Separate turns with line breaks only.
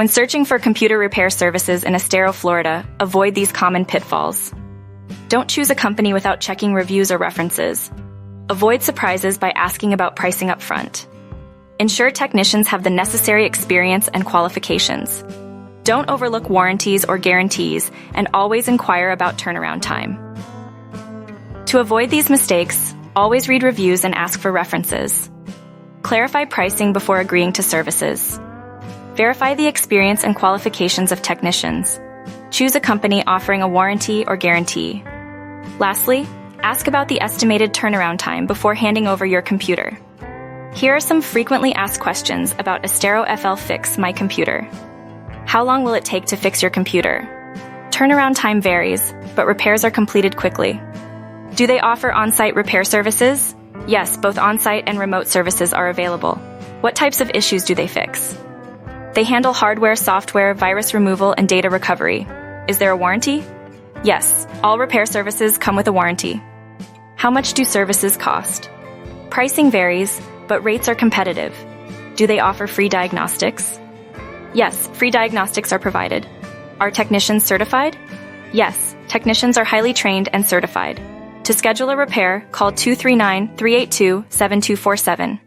When searching for computer repair services in Estero, Florida, avoid these common pitfalls. Don't choose a company without checking reviews or references. Avoid surprises by asking about pricing up front. Ensure technicians have the necessary experience and qualifications. Don't overlook warranties or guarantees, and always inquire about turnaround time. To avoid these mistakes, always read reviews and ask for references. Clarify pricing before agreeing to services. Verify the experience and qualifications of technicians. Choose a company offering a warranty or guarantee. Lastly, ask about the estimated turnaround time before handing over your computer. Here are some frequently asked questions about Estero FL Fix My Computer. How long will it take to fix your computer? Turnaround time varies, but repairs are completed quickly. Do they offer on-site repair services? Yes, both on-site and remote services are available. What types of issues do they fix? They handle hardware, software, virus removal, and data recovery. Is there a warranty? Yes, all repair services come with a warranty. How much do services cost? Pricing varies, but rates are competitive. Do they offer free diagnostics? Yes, free diagnostics are provided. Are technicians certified? Yes, technicians are highly trained and certified. To schedule a repair, call 239-382-7247.